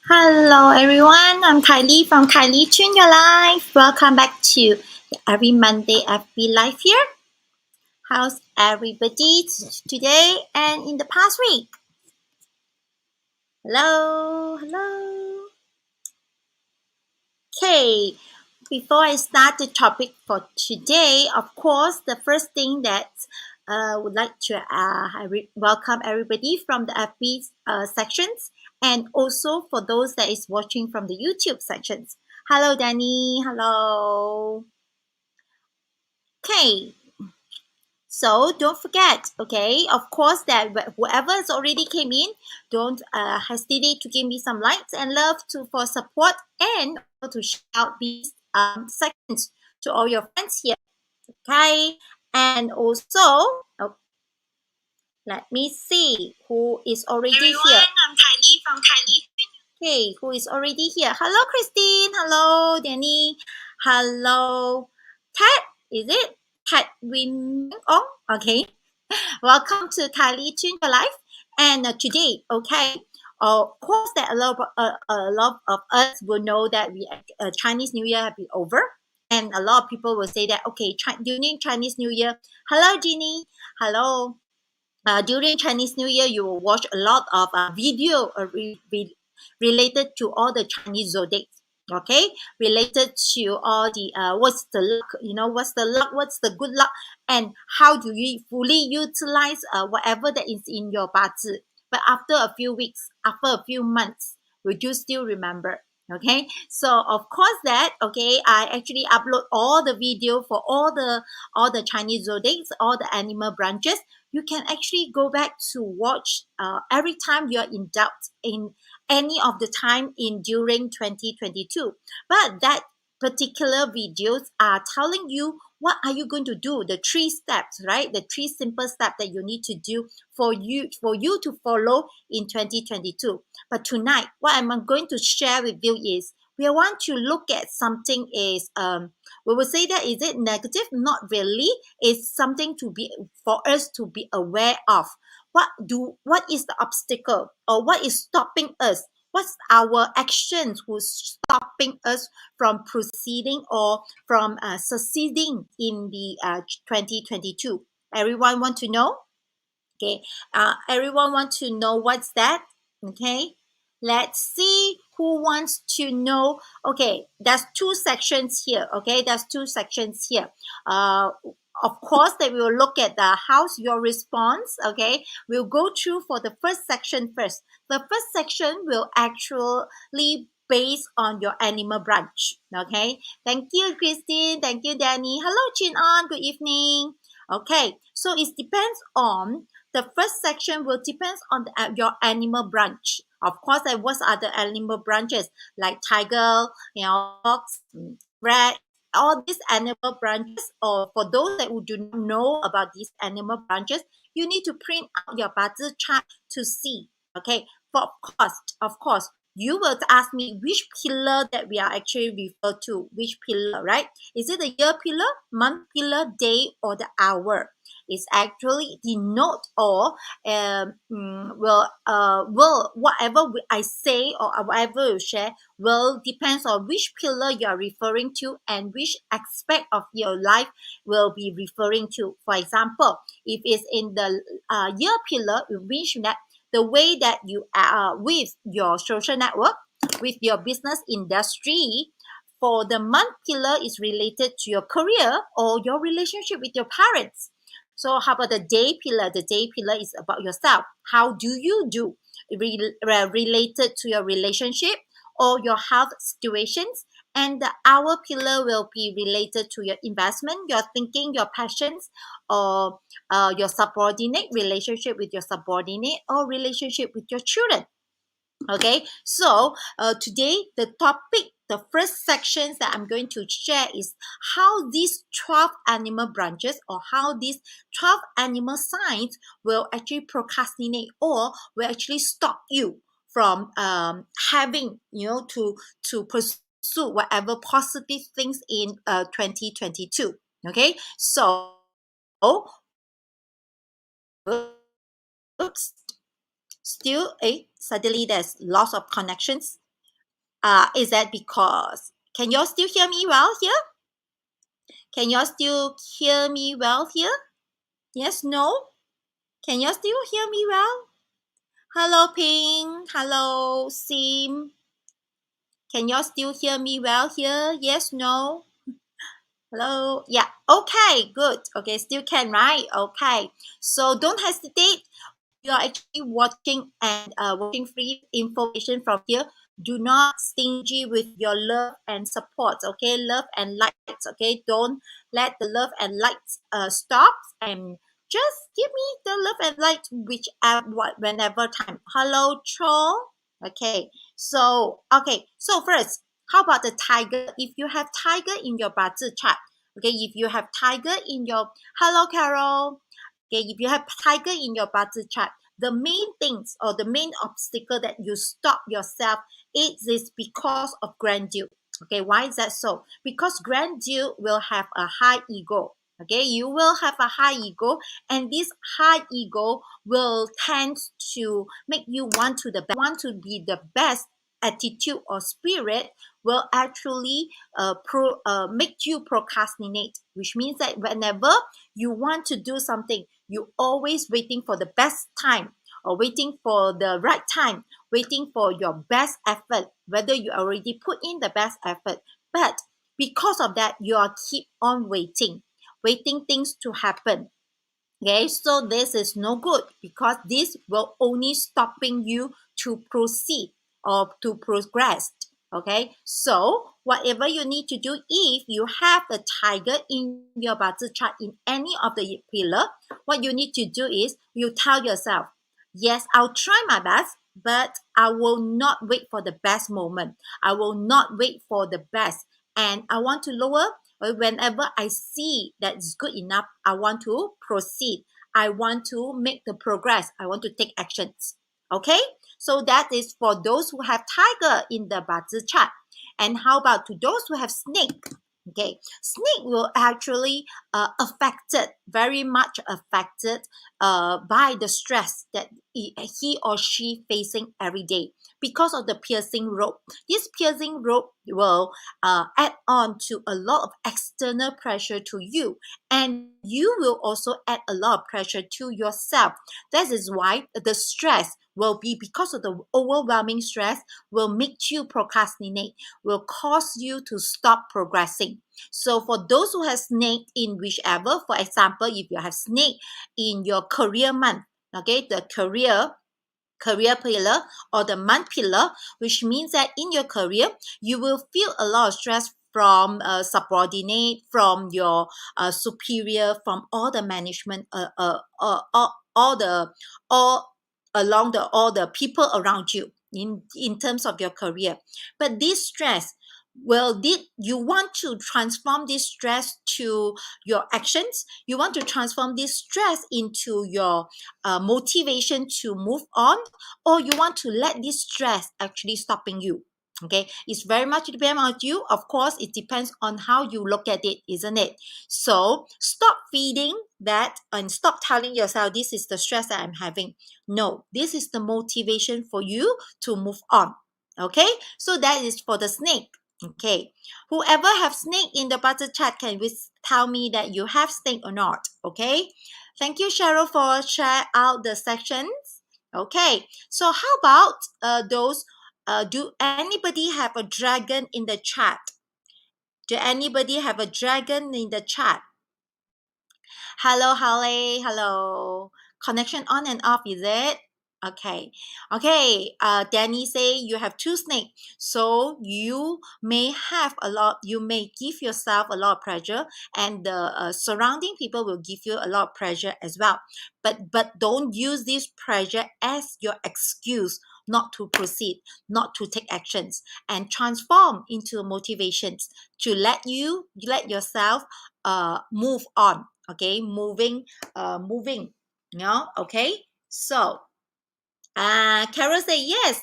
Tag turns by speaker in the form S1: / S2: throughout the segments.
S1: Hello everyone, I'm Kylie from Kylie Tune Your Life. Welcome back to every Monday FB Live here. How's everybody today and in the past week? Hello. Okay, before I start the topic for today, of course, the first thing that would like to welcome everybody from the FB sections and also for those that is watching from the YouTube sections. Hello, Danny. Hello. Okay, so don't forget, okay, of course, that whoever has already came in, don't hesitate to give me some likes and love for support and to shout out these sections to all your friends here, okay? And also, oh, let me see who is already
S2: Everyone,
S1: here.
S2: I'm Kylie from Kylie.
S1: Okay, who is already here? Hello, Christine. Hello, Danny. Hello, Ted. Is it Ted Wim? Oh, okay. Welcome to Kylie Tune Your Life. And today, okay, of course, that a lot of us will know that Chinese New Year have been over, and a lot of people will say that okay, during Chinese New Year. Hello, Jeannie. Hello. During Chinese New Year, you will watch a lot of video related to all the Chinese zodiacs. Okay, related to all the what's the luck, what's the luck, what's the good luck, and how do you fully utilize whatever that is in your bazi. But after a few weeks, after a few months, would you still remember? Okay, so of course that okay, I actually upload all the video for all the Chinese zodiacs, all the animal branches. You can actually go back to watch every time you're in doubt in any of the time in during 2022. But that particular videos are telling you what are you going to do, the three steps, right? The three simple steps that you need to do for you to follow in 2022. But tonight, what I'm going to share with you is we want to look at something is we will say that is it negative? Not really. It's something to be for us to be aware of. What is the obstacle or what is stopping us? What's our actions who's stopping us from proceeding or from succeeding in the 2022? Everyone want to know? Okay. Everyone want to know what's that? Okay. Let's see who wants to know. Okay, there's two sections here. Okay, there's two sections here. Of course, that we will look at the how's your response. Okay, we'll go through for the first section first. The first section will actually based on your animal branch. Okay, thank you, Christine. Thank you, Danny. Hello, Chin On. Good evening. Okay, so it depends on the first section will depends on your animal branch. Of course, there was other animal branches like tiger, fox, rat, all these animal branches. Or for those that who do not know about these animal branches, you need to print out your Bazi chart to see. Okay, for of course, you will ask me which pillar that we are actually refer to. Which pillar, right? Is it the year pillar, month pillar, day, or the hour? Is actually denote or will whatever I say or whatever you share will depends on which pillar you are referring to and which aspect of your life will be referring to. For example, if it's in the year pillar, it means that the way that you are with your social network, with your business industry. For the month pillar is related to your career or your relationship with your parents. So how about the day pillar? The day pillar is about yourself. How do you do related to your relationship or your health situations? And the hour pillar will be related to your investment, your thinking, your passions, or your subordinate relationship with your subordinate or relationship with your children. Okay, so today the topic, the first sections that I'm going to share is how these 12 animal branches or how these 12 animal signs will actually procrastinate or will actually stop you from having, to pursue whatever positive things in 2022. Okay, so oops, still suddenly there's loss of connections. Is that because, can you all still hear me well here? Can you all still hear me well here? Yes, no? Can you all still hear me well? Hello, Ping. Hello, Sim. Can you all still hear me well here? Yes, no? Hello? Yeah. Okay, good. Okay, still can, right? Okay. So don't hesitate. You are actually watching free information from here. Do not stingy with your love and support. Okay, love and likes. Okay, don't let the love and likes stop, and just give me the love and likes whenever time. Hello, troll. Okay, so first, how about the tiger? If you have tiger in your 八字 chart, okay, if you have tiger in your, hello, Carol. Okay, if you have tiger in your 八字 chart, the main things or the main obstacle that you stop yourself is because of grandeur. Okay, why is that so? Because grandeur will have a high ego. Okay, you will have a high ego, and this high ego will tend to make you want to be the best attitude or spirit will actually make you procrastinate, which means that whenever you want to do something, you always waiting for the best time or waiting for the right time, waiting for your best effort, whether you already put in the best effort. But because of that, you are keep on waiting things to happen. Okay, so this is no good because this will only stopping you to proceed or to progress. Okay, so whatever you need to do, if you have the tiger in your 八字 chart in any of the pillar, what you need to do is you tell yourself, yes, I'll try my best, but I will not wait for the best moment. I will not wait for the best, and I want to lower. Whenever I see that it's good enough, I want to proceed. I want to make the progress. I want to take actions. Okay, so that is for those who have tiger in the 八字 chart. And how about to those who have snake? Okay, snake will actually very much affected by the stress that he or she facing every day because of the piercing rope. This piercing rope will add on to a lot of external pressure to you, and you will also add a lot of pressure to yourself. That is why the stress will be, because of the overwhelming stress, will make you procrastinate, will cause you to stop progressing. So for those who have snake in whichever, for example, if you have snake in your career month, okay, the career pillar or the month pillar, which means that in your career you will feel a lot of stress from subordinate, from your superior, from all the management, all along all the people around you in terms of your career. But this stress, well, did you want to transform this stress to your actions? You want to transform this stress into your motivation to move on, or you want to let this stress actually stopping you? Okay, it's very much depend on you. Of course, it depends on how you look at it, isn't it? So stop feeding that and stop telling yourself this is the stress that I'm having. No, this is the motivation for you to move on. Okay, so that is for the snake. Okay, whoever have snake in the 八字 chat, can you tell me that you have snake or not? Okay, thank you, Cheryl, for share out the sections. Okay, so how about those? Do anybody have a dragon in the chat? Do anybody have a dragon in the chat? Hello, Holly. Hello. Connection on and off, is it? Okay. Okay. Danny say you have two snakes, so you may have a lot. You may give yourself a lot of pressure, and the surrounding people will give you a lot of pressure as well. But don't use this pressure as your excuse not to proceed, not to take actions, and transform into motivations to let yourself move on. Okay, moving, okay. So Carol say yes.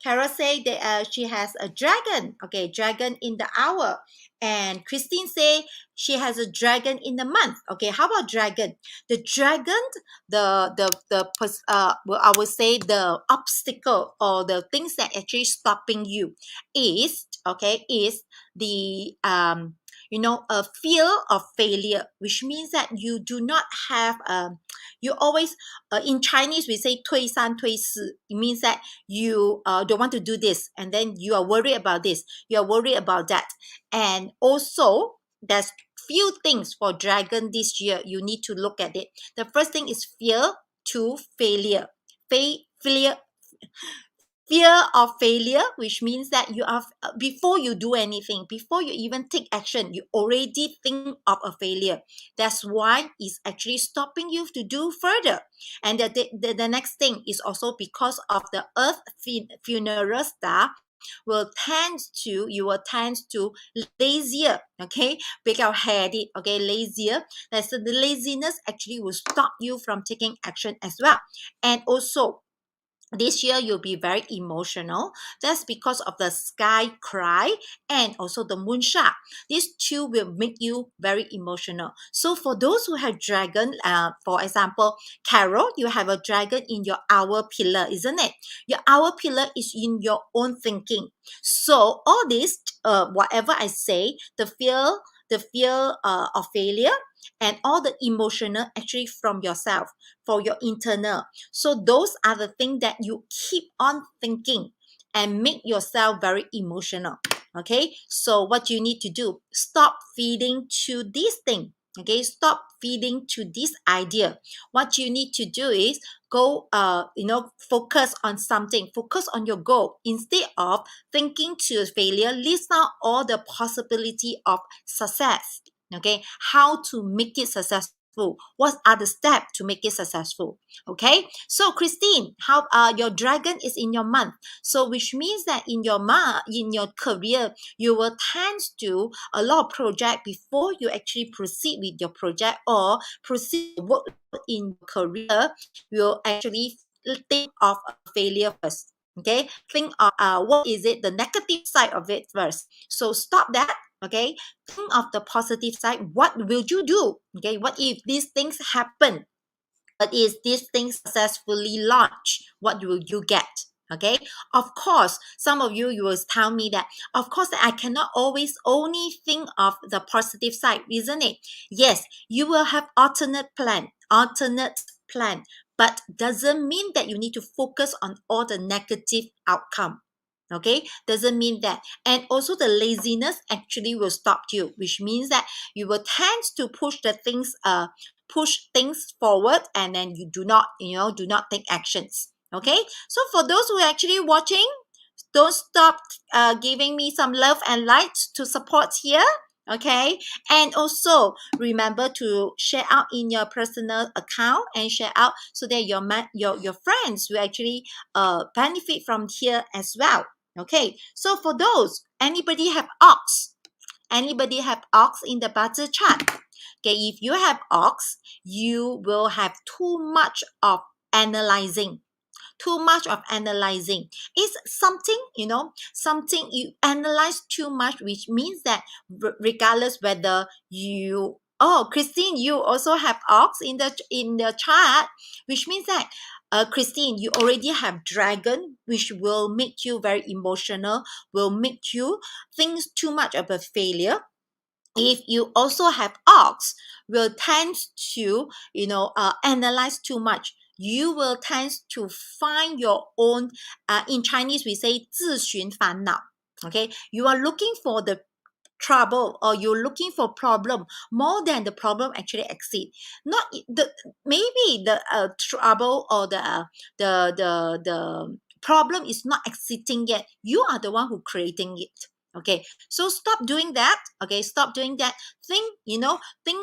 S1: Carol say that she has a dragon. Okay, dragon in the hour. And Christine say she has a dragon in the month. Okay, how about dragon? The dragon, well, I would say the obstacle or the things that actually stopping you is is the a fear of failure, which means that you do not have you always in Chinese, we say 推三推四. It means that you don't want to do this, and then you are worried about this, you are worried about that. And also, there's few things for dragon this year you need to look at it. The first thing is fear to failure. Failure, fear of failure, which means that you are before you do anything, before you even take action, you already think of a failure. That's why it's actually stopping you to do further. And the next thing is also because of the earth funeral star you will tend to lazier, okay, 比较 okay, lazier. That's the laziness actually will stop you from taking action as well. And also, this year you'll be very emotional. That's because of the sky cry and also the moonshot. These two will make you very emotional. So for those who have dragon, for example, Carol, you have a dragon in your hour pillar, isn't it? Your hour pillar is in your own thinking. So all this, whatever I say, the fear of failure, and all the emotional actually from yourself, for your internal. So those are the things that you keep on thinking and make yourself very emotional. Okay, so what you need to do, stop feeding to this thing. Okay, stop feeding to this idea. What you need to do is go focus on something, focus on your goal instead of thinking to failure. List out all the possibility of success. Okay, how to make it successful, what are the steps to make it successful. Okay, so Christine, how your dragon is in your month, so which means that in your career you will tend to a lot of project before you actually proceed with your project or proceed work in career. You'll actually think of a failure first. Okay, think of what is it, the negative side of it first. So stop that. Okay, think of the positive side. What will you do? Okay, what if these things happen? But if these things successfully launch, what will you get? Okay, of course, some of you will tell me that, of course, I cannot always only think of the positive side, isn't it? Yes, you will have alternate plan, but doesn't mean that you need to focus on all the negative outcome. Okay, doesn't mean that. And also the laziness actually will stop you, which means that you will tend to push things forward, and then you do not take actions. Okay, so for those who are actually watching, don't stop giving me some love and light to support here. Okay, and also remember to share out in your personal account and share out so that your friends will actually benefit from here as well. Okay, so for those, anybody have ox in the battle chart? Okay, if you have ox, you will have too much of analyzing. It's something you analyze too much, which means that regardless whether you, oh, Christine, you also have ox in the chart, which means that Christine, you already have dragon, which will make you very emotional, will make you think too much of a failure. If you also have ox, will tend to analyze too much. You will tend to find your own, in Chinese we say 自寻烦恼. Okay, you are looking for the trouble, or you're looking for problem more than the problem actually exceed. Not the maybe the trouble or the problem is not exceeding yet. You are the one who creating it. Okay, so stop doing that. Okay, stop doing that. Think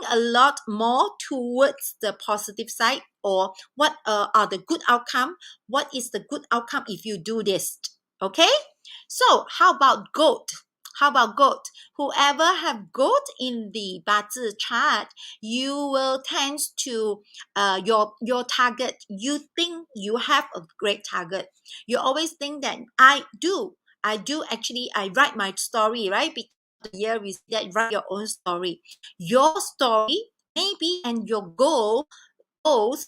S1: a lot more towards the positive side, or what are the good outcome. What is the good outcome if you do this? Okay, so how about goat? Whoever have goat in the battle chart, you will tend to your target. You think you have a great target. You always think that I do actually, I write my story, right? Because the year we say that write your own story. Your story maybe and your goals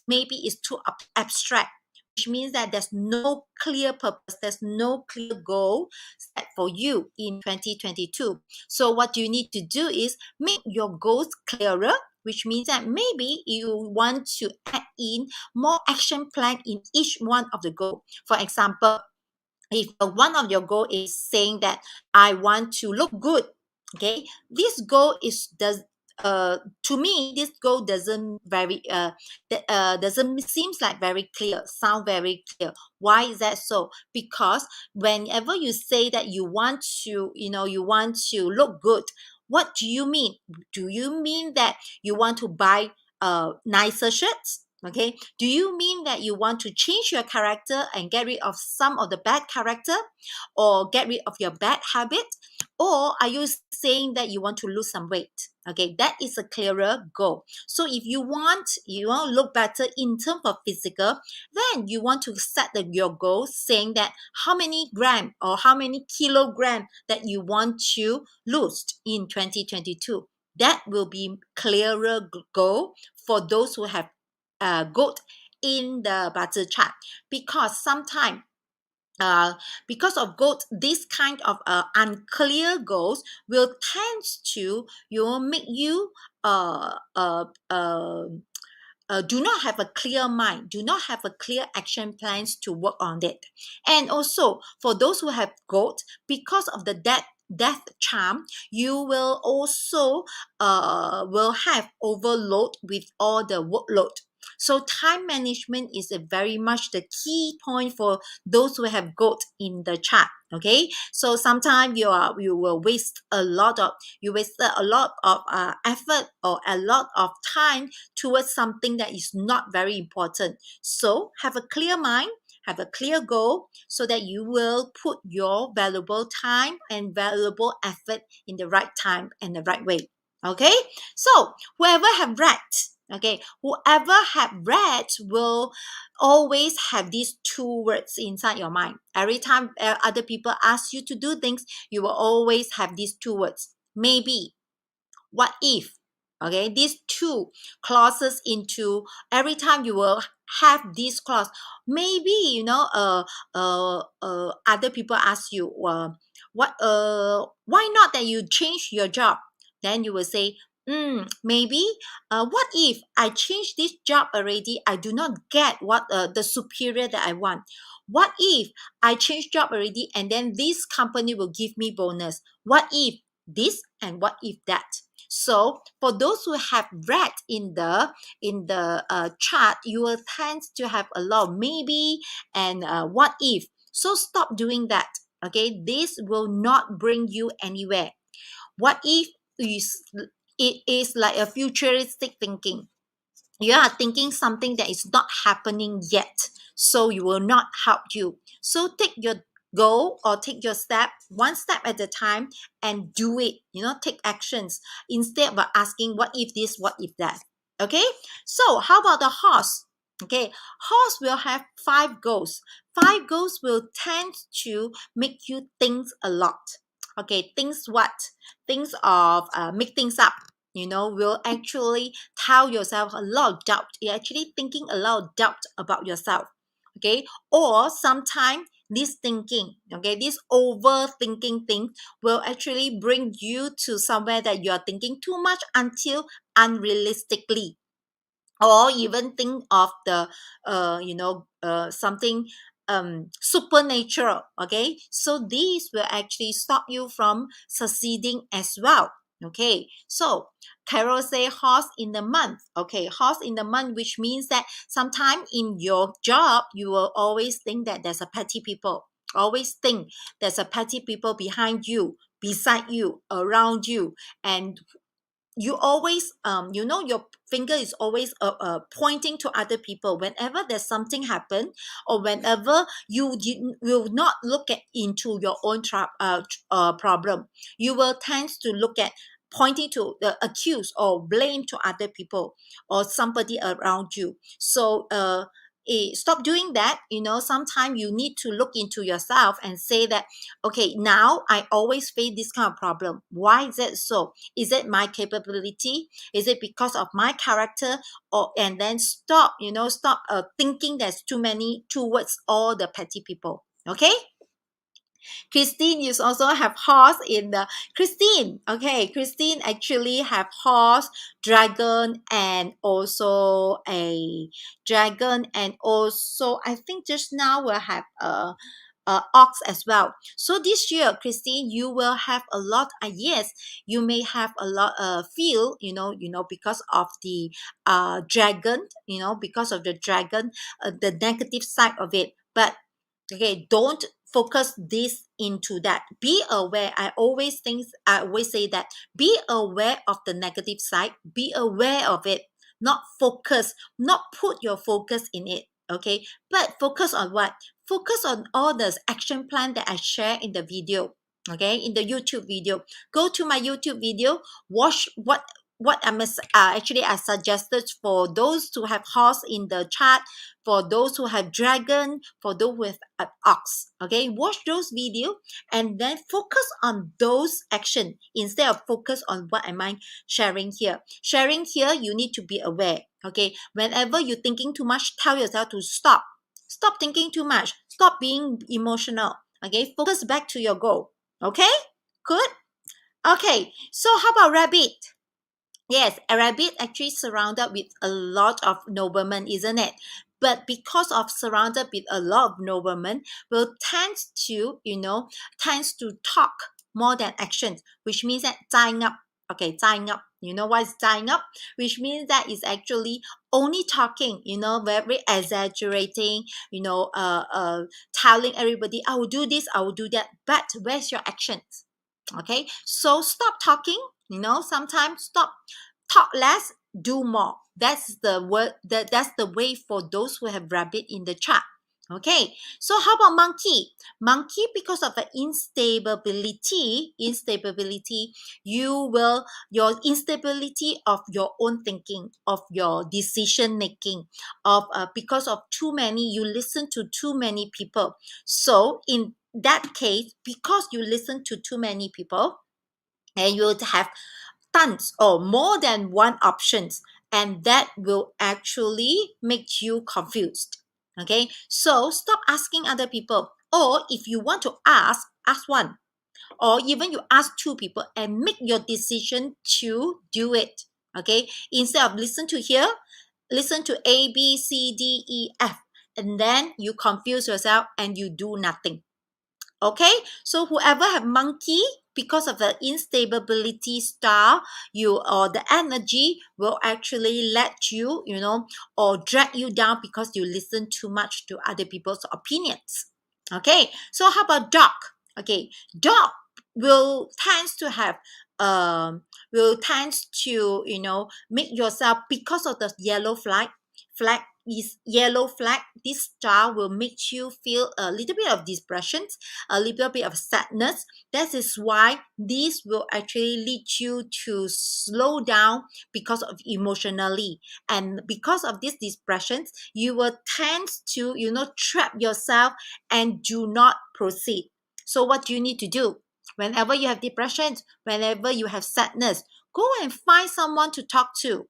S1: maybe is too abstract, which means that there's no clear purpose, there's no clear goal set for you in 2022. So what you need to do is make your goals clearer, which means that maybe you want to add in more action plan in each one of the goal. For example, if one of your goal is saying that I want to look good, okay, this goal is to me this goal doesn't very doesn't seems like very clear, sound very clear. Why is that so? Because whenever you say that you want to, you want to look good, what do you mean? Do you mean that you want to buy nicer shirts? Okay, do you mean that you want to change your character and get rid of some of the bad character, or get rid of your bad habit? Or are you saying that you want to lose some weight? Okay, that is a clearer goal. So if you want to look better in terms of physical, then you want to set your goal saying that how many gram or how many kilogram that you want to lose in 2022. That will be clearer goal for those who have goat in the budget chart. Because sometimes because of goat, this kind of unclear goals will tend to make you do not have a clear mind, do not have a clear action plans to work on it. And also for those who have goat, because of the death charm, you will also will have overload with all the workload. So time management is a very much the key point for those who have goat in the chart. Okay, so sometimes you will waste a lot of effort or a lot of time towards something that is not very important. So have a clear mind, have a clear goal, so that you will put your valuable time and valuable effort in the right time and the right way. Okay, so whoever have read will always have these two words inside your mind. Every time other people ask you to do things, you will always have these two words: maybe, what if. Okay, these two clauses into every time you will have this clause. Maybe other people ask you why not that you change your job. Then you will say, maybe what if I change this job already, I do not get what the superior that I want. What if I change job already and then this company will give me bonus? What if this and what if that? So for those who have read in the chart, you will tend to have a lot of maybe and what if. So stop doing that. Okay, this will not bring you anywhere. What if it is like a futuristic thinking? You are thinking something that is not happening yet, so you will not help you. So take your goal or take your step one step at a time and do it. Take actions instead of asking what if this, what if that. Okay, so how about the horse? Okay, horse will have 5 goals. 5 goals will tend to make you think a lot. Okay, things of make things up, will actually tell yourself a lot of doubt. You're actually thinking a lot of doubt about yourself. Okay, or sometimes this thinking, this overthinking thing will actually bring you to somewhere that you are thinking too much until unrealistically, or even think of the something supernatural. Okay, so these will actually stop you from succeeding as well. Okay, so Carol say horse in the month. Okay, horse in the month, which means that sometime in your job you will always think that there's a petty people, always think there's a petty people behind you, beside you, around you, and you always your finger is always pointing to other people whenever there's something happen, or whenever you will not look into your own problem. You will tend to look at pointing to the accuse or blame to other people or somebody around you. So stop doing that. Sometimes you need to look into yourself and say that, okay, now I always face this kind of problem. Why is it so? Is it my capability? Is it because of my character? And then stop thinking there's too many towards all the petty people. Okay. Christine, you also have horse in the Christine. Okay, Christine actually have horse, dragon, and also a dragon, and also I think just now we'll have a ox as well. So this year, Christine, you will have a lot. Yes, you may have a lot feel, because of the dragon, because of the dragon, the negative side of it. But okay, don't focus this into that. Be aware. I always say that be aware of the negative side. Be aware of it. Not focus. Not put your focus in it. Okay, but focus on what? Focus on all the action plan that I share in the video. Okay, in the YouTube video. Go to my YouTube video. Watch what actually I suggested for those who have horse in the chart, for those who have dragon, for those with ox. Okay, watch those videos and then focus on those action instead of focus on what am I sharing here. Sharing here, you need to be aware. Okay, whenever you're thinking too much, tell yourself to stop. Stop thinking too much. Stop being emotional. Okay, focus back to your goal. Okay, good. Okay, so how about rabbit? Yes, a rabbit actually surrounded with a lot of noblemen, isn't it? But because of surrounded with a lot of noblemen, will tends to talk more than action, which means that tying up. Okay, tying up. You know what is tying up? Which means that it's actually only talking, very exaggerating, telling everybody, I will do this, I will do that. But where's your actions? Okay, so stop talking. Sometimes stop, talk less, do more. That's the word. That's the way for those who have rabbit in the chart. Okay, so how about monkey? Monkey, because of the instability, your instability of your own thinking, of your decision making, because of too many, you listen to too many people. So in that case, because you listen to too many people, and you will have tons or more than one options, and that will actually make you confused. Okay, so stop asking other people, or if you want to ask one, or even you ask two people and make your decision to do it. Okay, instead of listen to here, listen to A, B, C, D, E, F, and then you confuse yourself and you do nothing. Okay, so whoever have monkey, because of the instability star, you or the energy will actually let you, or drag you down because you listen too much to other people's opinions. Okay, so how about dog? Okay, dog will tends to have will tends to make yourself, because of the yellow flag is yellow flag, this star will make you feel a little bit of depression, a little bit of sadness. That is why this will actually lead you to slow down because of emotionally, and because of these depressions, you will tend to trap yourself and do not proceed. So what do you need to do? Whenever you have depression, whenever you have sadness, go and find someone to talk to.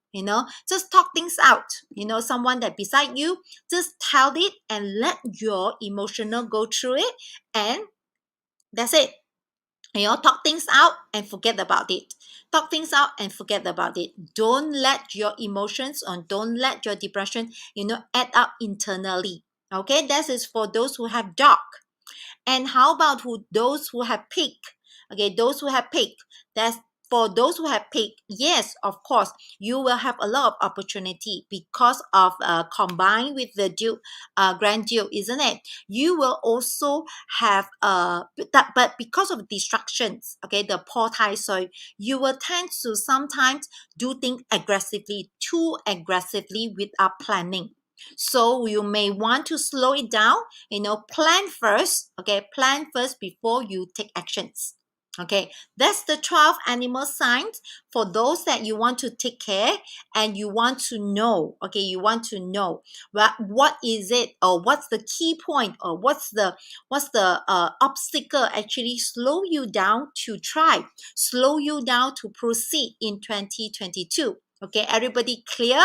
S1: Just talk things out. Someone that beside you, just tell it and let your emotional go through it, and that's it. Talk things out and forget about it. Talk things out and forget about it. Don't let your emotions, or don't let your depression add up internally. Okay, that is for those who have dog. And how about those who have pig? Okay, those who have pig, that's for those who have pig. Yes, of course, you will have a lot of opportunity because of combined with the grand duke, isn't it? You will also have but because of distractions, okay, the poor tai soil, you will tend to sometimes do things aggressively, too aggressively without planning. So you may want to slow it down, plan first, okay, plan first before you take actions. Okay, that's the 12 animal signs for those that you want to take care and you want to know. Okay, you want to know what is it, or what's the key point, or what's the obstacle actually slow you down to try, slow you down to proceed in 2022. Okay, everybody clear?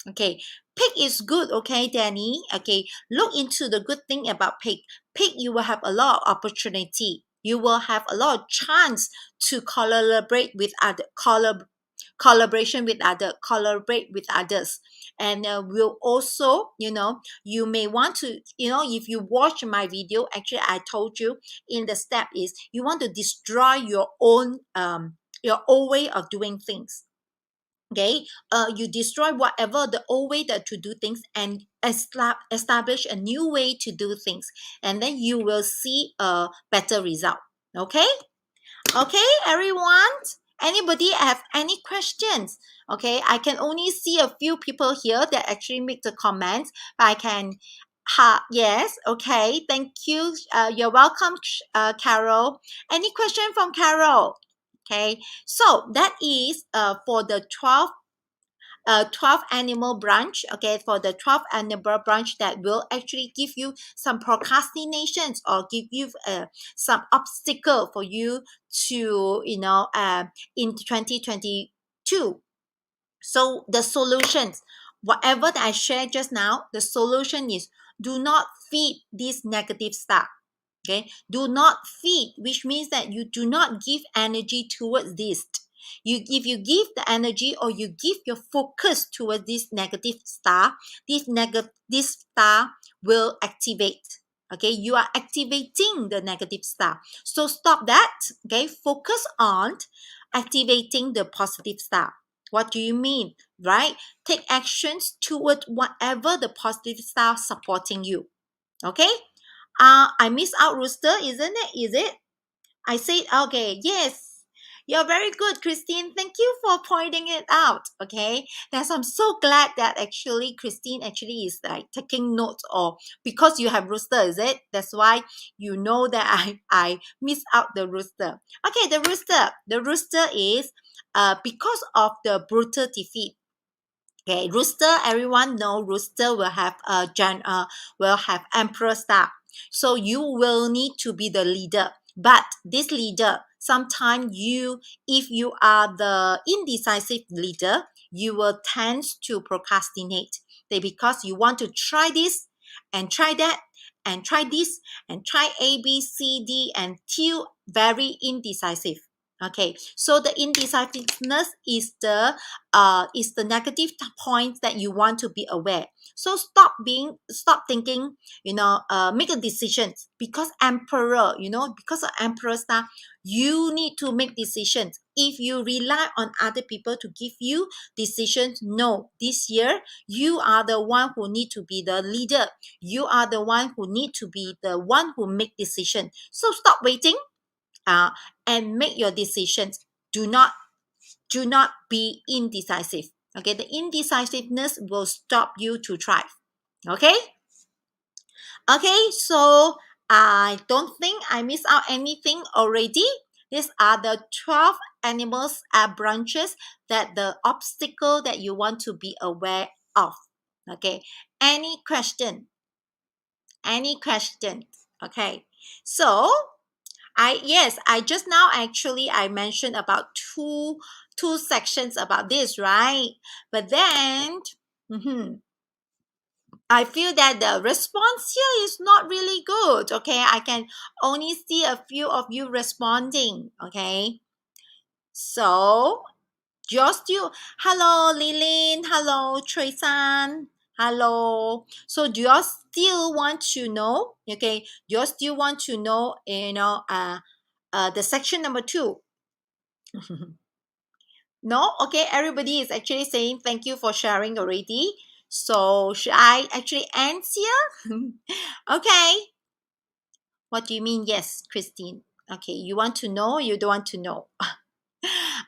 S1: Okay, pig is good. Okay, Danny. Okay, look into the good thing about pig. Pig, you will have a lot of opportunity. You will have a lot of chance to collaborate with other collaborate with others, and will also, you may want to, if you watch my video, actually I told you in the step is you want to destroy your old way of doing things. Okay, you destroy whatever the old way that to do things and establish a new way to do things, and then you will see a better result. Okay, okay, everyone, anybody have any questions? Okay, I can only see a few people here that actually make the comments, but I can yes, okay, thank you, you're welcome, Carol. Any question from Carol? Okay, so that is for the 12 animal branch. Okay, for the 12 animal branch, that will actually give you some procrastinations or give you some obstacle for you to, in 2022. So the solutions, whatever that I shared just now, the solution is do not feed this negative stuff. Okay, do not feed, which means that you do not give energy towards this. If you give the energy, or you give your focus towards this negative star, this star will activate. Okay, you are activating the negative star, so stop that. Okay, focus on activating the positive star. What do you mean? Right, take actions toward whatever the positive star supporting you. Okay, I miss out rooster, isn't it? Is it? I said, okay, yes. You're very good, Christine. Thank you for pointing it out. Okay. Yes, I'm so glad that actually Christine actually is like taking notes, or because you have rooster, is it? That's why you know that I miss out the rooster. Okay, the rooster. The rooster is because of the brutal defeat. Okay, rooster, everyone know rooster will have will have emperor star. So you will need to be the leader. But this leader, sometimes if you are the indecisive leader, you will tend to procrastinate. Because you want to try this and try that and try this and try A, B, C, D until very indecisive. Okay, so the indecisiveness is the negative points that you want to be aware. So stop thinking, make a decision, because emperor, because of emperor star, you need to make decisions. If you rely on other people to give you decisions, no, this year you are the one who need to be the leader. You are the one who need to be the one who make decisions. So stop waiting, uh, and make your decisions. Do not be indecisive. Okay, the indecisiveness will stop you to thrive. Okay, so I don't think I missed out anything already. These are the 12 animals branches, that the obstacle that you want to be aware of. Okay, any question? Okay, so I just now actually I mentioned about two sections about this, right? But then I feel that the response here is not really good. Okay, I can only see a few of you responding. Okay, so just you. Hello, Lilin. Hello, Tresan. Hello. So do you all still want to know? Okay, do you all still want to know? The section number 2. No? Okay, everybody is actually saying thank you for sharing already. So should I actually end here? Okay. What do you mean? Yes, Christine. Okay, you want to know or you don't want to know?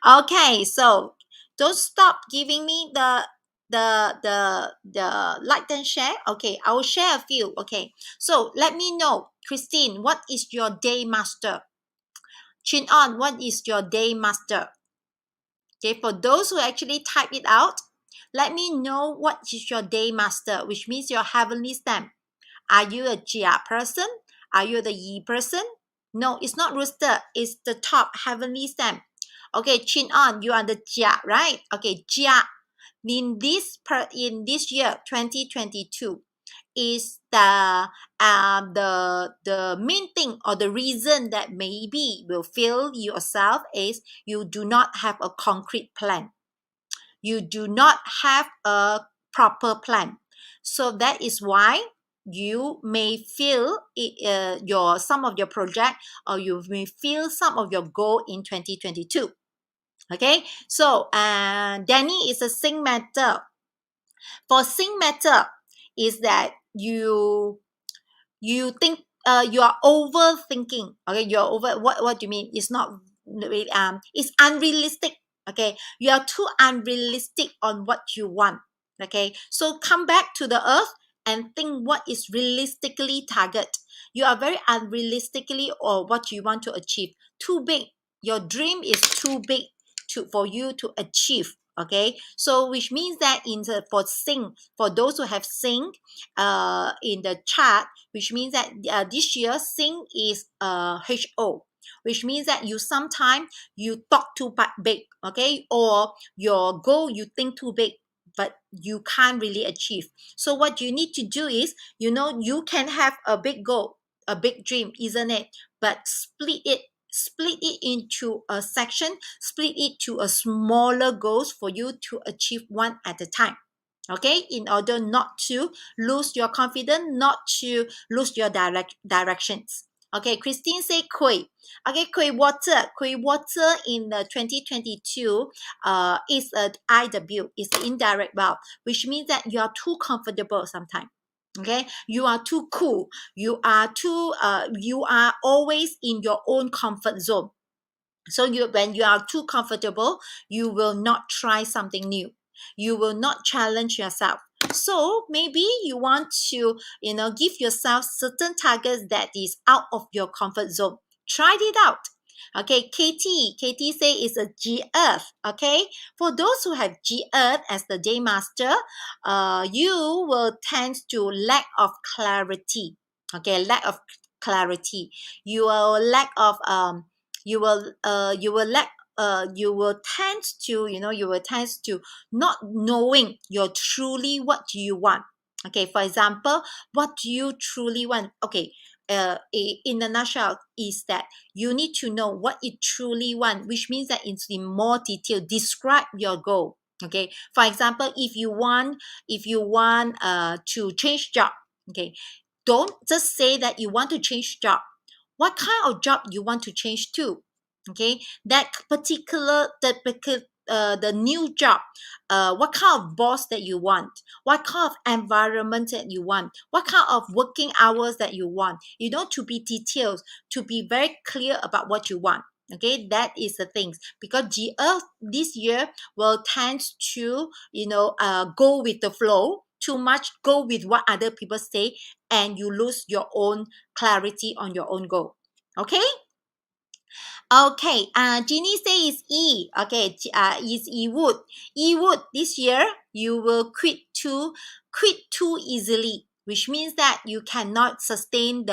S1: Okay, so don't stop giving me the like and share. Okay, I will share a few. Okay, so let me know, Christine, what is your day master? Chin On, what is your day master? Okay, for those who actually type it out, let me know what is your day master, which means your heavenly stamp. Are you a Jia person? Are you the Yi person? No, it's not rooster. It's the top heavenly stamp. Okay, Chin On, you are the Jia, right? Okay, Jia in this year 2022 is the main thing or the reason that maybe will fail yourself is you do not have a concrete plan. You do not have a proper plan. So that is why you may feel some of your project, or you may feel some of your goal in 2022. Okay, so Danny is a sing matter. For sing matter is that you think you are overthinking. Okay, you're over. What do you mean? It's not really, it's unrealistic. Okay, you are too unrealistic on what you want. Okay, so come back to the earth and think what is realistically target. You are very unrealistically or what you want to achieve. Too big. Your dream is too big for you to achieve. Okay, so which means that for those who have sing in the chart, which means that this year sing is HO, which means that you sometimes you talk too big, okay, or your goal you think too big, but you can't really achieve. So what you need to do is, you can have a big goal, a big dream, isn't it? But split it into a section, split it to a smaller goals for you to achieve one at a time. Okay, in order not to lose your confidence, not to lose your directions. Okay, Christine say Kui. Okay, Kui water in the 2022 is a IW, is an indirect verb, which means that you are too comfortable sometimes. Okay, you are too cool, you are always in your own comfort zone. So when you are too comfortable, you will not try something new. You will not challenge yourself. So maybe you want to, give yourself certain targets that is out of your comfort zone. Try it out. Okay, Katie say it's a G Earth. Okay, for those who have G Earth as the day master, you will tend to lack of clarity. Okay, lack of clarity. You will lack of you will lack you will tend to not knowing your truly what do you want. Okay, for example, what do you truly want? Okay, in a nutshell is that you need to know what you truly want, which means that it's in more detail describe your goal. Okay, for example, if you want to change job, okay, don't just say that you want to change job. What kind of job you want to change to? Okay, that particular the new job, what kind of boss that you want, what kind of environment that you want, what kind of working hours that you want, to be detailed, to be very clear about what you want. Okay, that is the things, because the earth this year will tend to go with the flow too much, go with what other people say, and you lose your own clarity on your own goal. Okay. Okay, Jeannie says E. Okay, is E Wood. E Wood, this year you will quit too easily, which means that you cannot sustain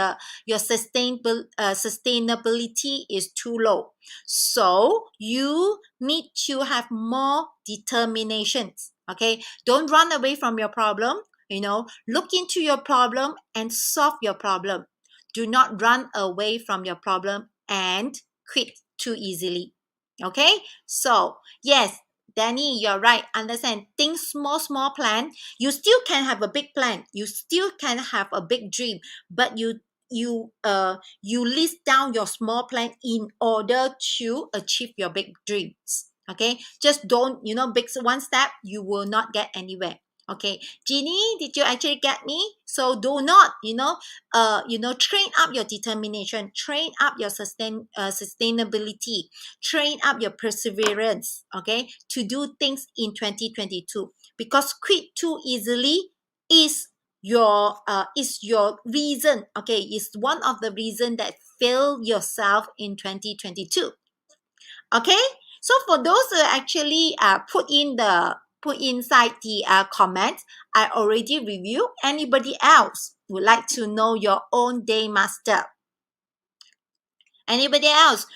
S1: your sustainability is too low. So you need to have more determinations. Okay, don't run away from your problem. Look into your problem and solve your problem. Do not run away from your problem and quit too easily. Okay, so yes, Danny, you're right. Understand, think small plan. You still can have a big plan, you still can have a big dream, but you list down your small plan in order to achieve your big dreams. Okay, just don't big one step, you will not get anywhere. Okay, Jeannie, did you actually get me? So do not train up your determination, train up your sustainability, train up your perseverance, okay, to do things in 2022. Because quit too easily is your is your reason, okay, is one of the reason that fail yourself in 2022. Okay, so for those who actually put inside the comment, I already reviewed. Anybody else would like to know your own day master? Anybody else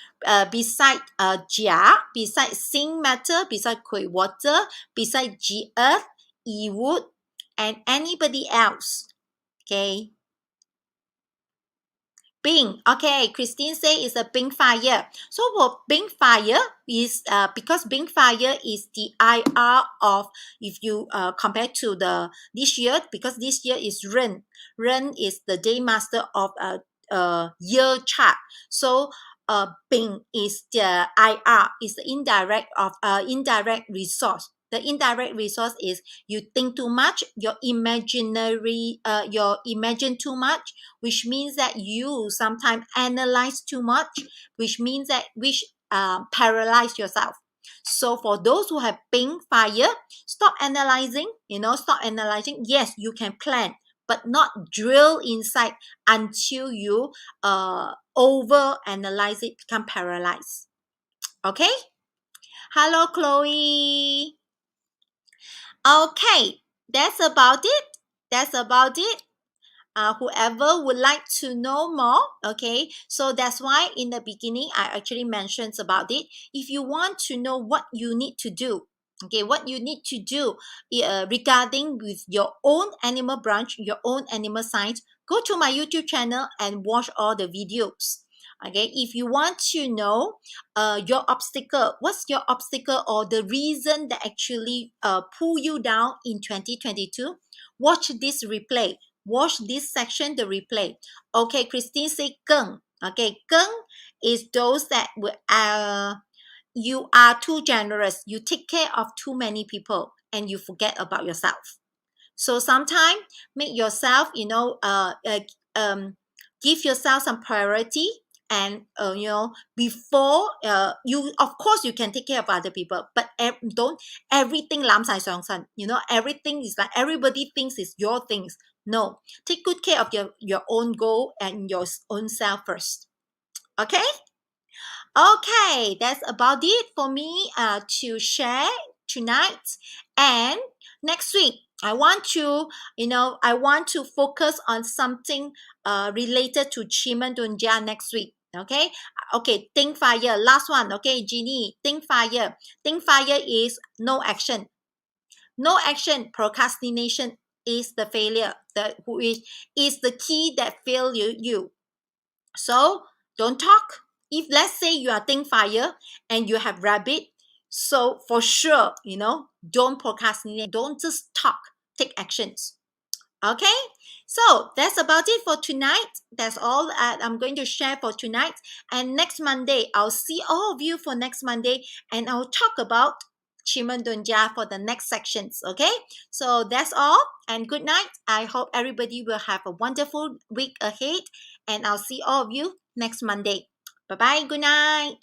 S1: beside Jia, beside Sing Matter, beside Kui Water, beside G Earth, E Wood, and anybody else? Okay. Bing. Okay, Christine say it's a Bing fire. So for Bing fire is because Bing fire is the IR of, if you compare to the this year, because this year is Ren. Ren is the day master of year chart. So Bing is the IR, is the indirect resource. The indirect resource is you think too much, your imagine too much, which means that you sometimes analyze too much, which means that paralyze yourself. So for those who have Bing fire, stop analyzing, stop analyzing. Yes, you can plan, but not drill inside until you over analyze it, become paralyzed. Okay. Hello, Chloe. Okay, that's about it. Whoever would like to know more, okay, so that's why in the beginning I actually mentioned about it. If you want to know what you need to do, okay, what you need to do regarding with your own animal branch, your own animal science, go to my YouTube channel and watch all the videos. Okay, if you want to know your obstacle, what's your obstacle or the reason that actually pull you down in 2022, watch this replay. Watch this section, the replay. Okay, Christine say Geng. Okay, Geng is those that you are too generous. You take care of too many people and you forget about yourself. So sometimes make yourself, give yourself some priority. And before you, of course, you can take care of other people, but don't everything lam sai song san. Everything is like everybody thinks it's your things. No, take good care of your own goal and your own self first. Okay. Okay, that's about it for me to share tonight. And next week, I want to focus on something related to Chimandunja next week. Okay. Okay, think fire. Last one. Okay, Jeannie, think fire. Think fire is no action. No action. Procrastination is the failure. Is the key that fail you. So don't talk. If let's say you are think fire and you have rabbit, so for sure, don't procrastinate. Don't just talk. Take actions. Okay, so that's about it for tonight. That's all I'm going to share for tonight. And next Monday, I'll see all of you for next Monday, and I'll talk about Chimandunja for the next sections. Okay, so that's all, and good night. I hope everybody will have a wonderful week ahead, and I'll see all of you next Monday. Bye bye. Good night.